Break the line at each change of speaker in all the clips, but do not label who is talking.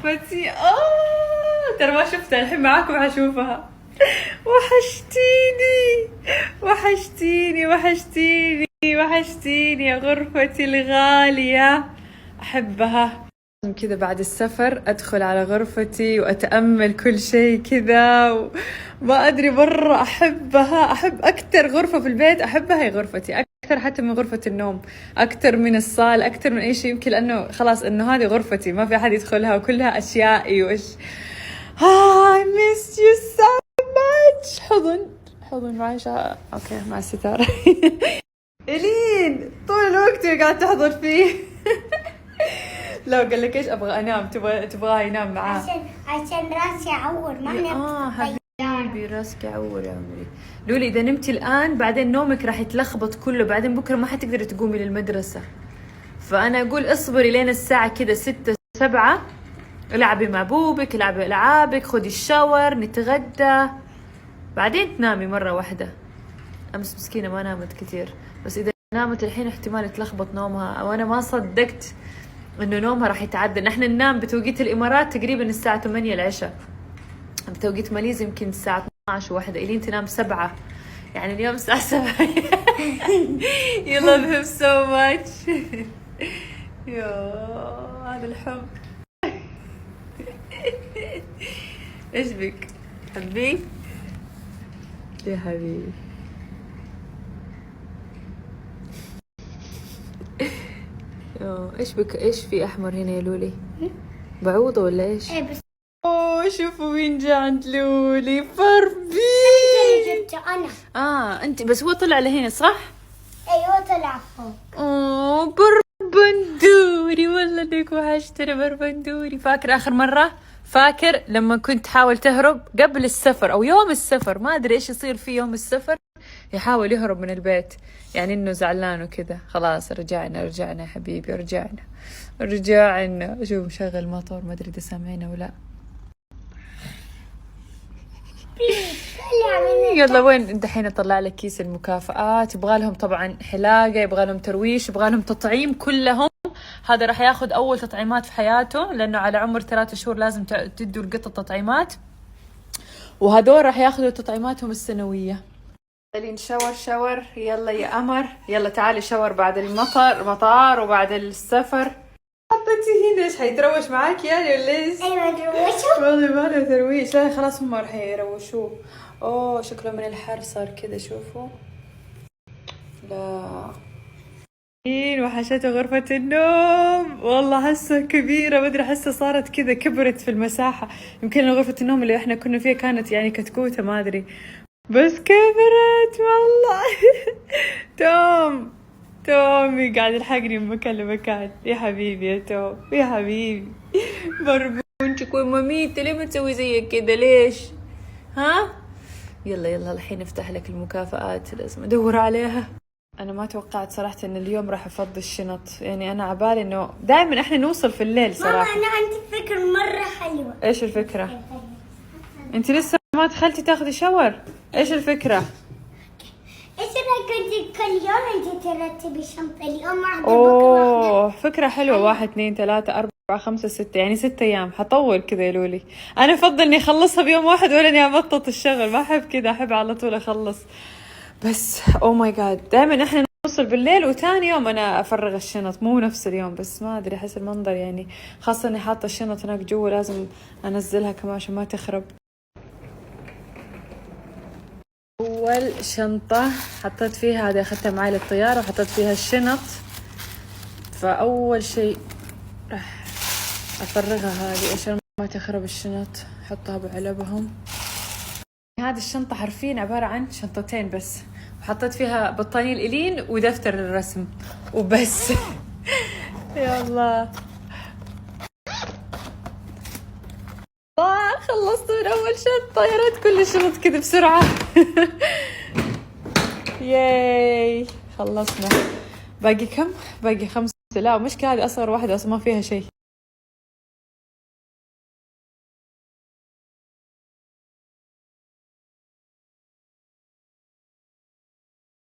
غرفتي. ترى ما شفتها الحين معاكم حشوفها. وحشتيني وحشتيني وحشتيني وحشتيني يا غرفتي الغالية، أحبها. لازم كذا بعد السفر أدخل على غرفتي وأتأمل كل شيء كذا ما أدري برا. أحبها، أحب أكتر غرفة في البيت أحبها هي غرفتي، أكثر حتى من غرفة النوم، أكتر من الصالة، أكتر من أي شيء. يمكن لأنه خلاص إنه هذه غرفتي ما في أحد يدخلها وكلها أشيائي وإيش. I miss you so much. حضن معي أوكي مع الستارة. إلين طول الوقت قاعد تحضر فيه. لو قال لك ايش ابغى انام، تبغاه ينام معاه
عشان راسي يعور. ما
حبيبي راسك يعور يا عمري. لولي اذا نمتي الان بعدين نومك راح يتلخبط كله، بعدين بكره ما حتقدري تقومي للمدرسه. فانا اقول اصبري لين الساعه كذا 6 7، العبي مع بوبك، العبي العابك، خدي الشاور، نتغدى، بعدين تنامي مره واحده. امس مسكينه ما نامت كثير، بس اذا نامت الحين احتمال يتلخبط نومها، وانا ما صدقت انه نومها راح يتعدل. نحن ننام بتوقيت الامارات تقريبا الساعه 8 العشاء، بتوقيت ماليزيا يمكن الساعه 12 واحدة. إلين تنام 7، يعني اليوم الساعه 7. You love him so much. هذا الحب. ايش بك حبيبي يا حبيبي؟ ايش بك؟ ايش في احمر هنا يا لولي؟ بعوضة ولا ايش؟
ايه بس
شوفوا مين جا عند لولي. فربي
جبته انا.
انت بس هو طلع لهنا صح؟
ايوه طلع فوق.
بربندوري والله انك وحشتني بربندوري. فاكر اخر مرة؟ فاكر لما كنت تحاول تهرب قبل السفر او يوم السفر؟ ما ادري ايش يصير في يوم السفر، يحاول يهرب من البيت، يعني انه زعلان وكذا. خلاص رجعنا يا حبيبي، رجعنا. شوف مشغل مطر، ما ادري اذا سامعينه ولا. يلا وين دحين اطلع لك كيس المكافآت. يبغى لهم طبعا حلاقه، يبغى لهم ترويش، يبغى لهم تطعيم كلهم. هذا راح ياخذ اول تطعيمات في حياته، لانه على عمر 3 شهور لازم تدوا القطه تطعيمات، وهذول راح ياخذوا تطعيماتهم السنويه. لين شاور يلا يا قمر، يلا تعالي شاور بعد مطار وبعد السفر. حطيتي هنا ايش حيتروش معاك يعني ولا ايش؟
ايوه تروشوا.
والله ما له ترويش. لا خلاص هم راح يروشوه. شكله من الحر صار كذا. شوفوا لا وحشته غرفة النوم. والله حسه كبيرة، ما ادري حسه صارت كذا كبرت في المساحة. يمكن غرفة النوم اللي احنا كنا فيها كانت يعني كتكوتة ما ادري، بس كبرت والله. تومي قاعد يلحقني من مكان لمكان. يا حبيبي يا توم يا حبيبي. بربونتك وماميتي ليه ما تسوي زيك كده ليش؟ ها يلا الحين افتح لك المكافآت، لازم ادور عليها. انا ما توقعت صراحة ان اليوم راح افضي الشنط، يعني انا عبالي انه دائما احنا نوصل في الليل صراحة.
ماما انا عندي فكرة مرة حلوة.
ايش الفكرة؟ انت لسه ما دخلتي تاخذي شاور؟ ايش الفكرة؟
ايش رايك كل يوم انت ترتبي الشنطة؟ اليوم واحدة بكرة واحدة.
فكرة حلوة. 1 2 3 4 5 6، يعني 6 ايام. حطول كذا يا لولي. انا افضل اني اخلصها بيوم واحد ولا اني ابطط الشغل، ما احب كذا، احب على طول اخلص. بس ماي جاد دائما احنا نوصل بالليل وثاني يوم انا افرغ الشنط، مو نفس اليوم. بس ما ادري احس المنظر يعني، خاصة اني حاطة الشنط هناك جوا لازم انزلها كمان عشان ما تخرب. أول شنطة حطيت فيها هذه أخذتها معي للطيارة وحطيت فيها الشنط، فأول شيء راح أفرغها هذه عشان ما تخرب الشنط، أحطها بعلبهم. هذه الشنطة حرفيا عبارة عن شنطتين بس، وحطيت فيها بطانية الإلين ودفتر الرسم وبس. يلا خلصت من أول شنطة. يا ريت كل الشنط كذا بسرعة. ياي خلصنا. باقي كم؟ باقي 5. لا مشكلة هذه أصغر واحدة أصلا ما فيها شيء.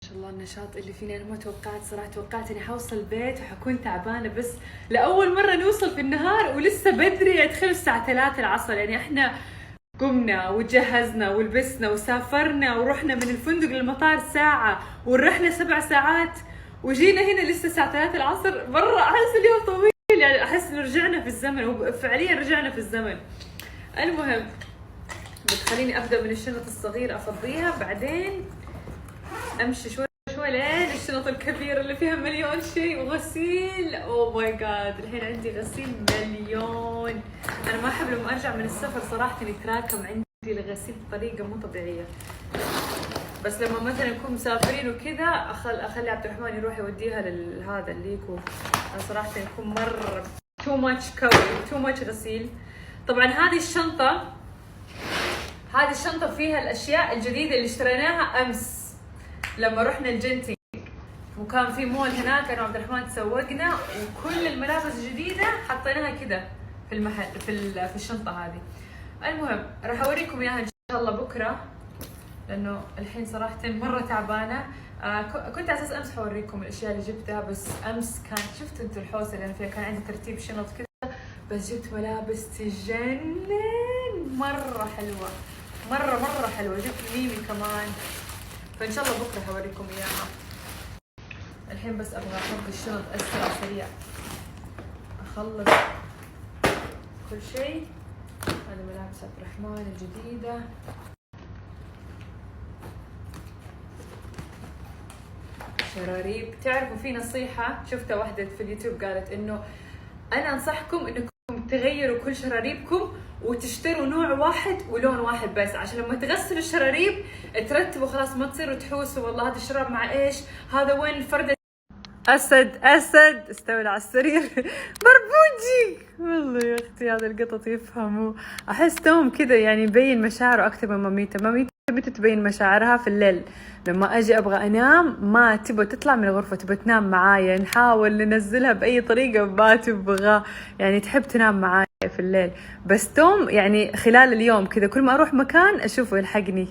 ما شاء الله إن النشاط اللي فيني. انا ما توقعت صراحه، توقعت اني حوصل البيت وحكون تعبانه، بس لاول مره نوصل في النهار ولسه بدري. ادخل الساعه 3 العصر، يعني احنا قمنا وجهزنا ولبسنا وسافرنا ورحنا من الفندق للمطار ساعه، والرحله 7 ساعات، وجينا هنا لسه الساعه 3 العصر. مره احس اليوم طويل، يعني احس انه رجعنا في الزمن، وفعليا رجعنا في الزمن. المهم بتخليني ابدا من الشنط الصغيره افضيها، بعدين امشي شوي شوي لين الشنط الكبيره اللي فيها مليون شيء وغسيل. اوه ماي جاد، الحين عندي غسيل مليون. انا ما احب لما ارجع من السفر صراحه يتراكم عندي الغسيل بطريقه مو طبيعيه، بس لما مثلا نكون مسافرين وكذا اخلي عبد الرحمن يروح يوديها لهذا الليكو. انا صراحه يكون مره تو ماتش تو ماتش غسيل. طبعا هذه الشنطه فيها الاشياء الجديده اللي اشتريناها امس لما رحنا الجنتينج، وكان في مول هناك انا وعبد الرحمن تسوقنا، وكل الملابس الجديده حطيناها كده في المحل في الشنطه هذه. المهم راح اوريكم اياها ان شاء الله بكره، لانه الحين صراحه مره تعبانه. كنت على اساس امس حوريكم الاشياء اللي جبتها، بس امس كان شفتوا انتوا الحوسه اللي انا فيها، كان عندي ترتيب شنط كذا، بس جبت ملابس تجنن مره حلوه، مره حلوه. جبت ميمي كمان، فان شاء الله بكره حوريكم اياها. الحين بس ابغى احط الشنط اسرع سريع، اخلص كل شيء. هذه ملابس عبد الرحمن الجديده، شراريب. تعرفوا في نصيحه شفتها واحده في اليوتيوب قالت انه انا انصحكم انكم تغيروا كل شراريبكم وتشتروا نوع واحد ولون واحد بس، عشان لما تغسلوا الشراريب ترتبوا خلاص، ما تصيروا تحوسوا والله هذا الشراب مع ايش، هذا وين الفردة. اسد استولى على السرير. بربوجي والله يا اختي، هذا القطط يفهموا. احس توم كذا يعني يبين مشاعره اكثر من ماميته تبين مشاعرها في الليل. لما اجي ابغى انام ما تبغى تطلع من الغرفه، تبغى تنام معايا، نحاول ننزلها باي طريقه ما تبغى، يعني تحب تنام معايا في الليل. بس توم يعني خلال اليوم كذا كل ما اروح مكان اشوفه يلحقني.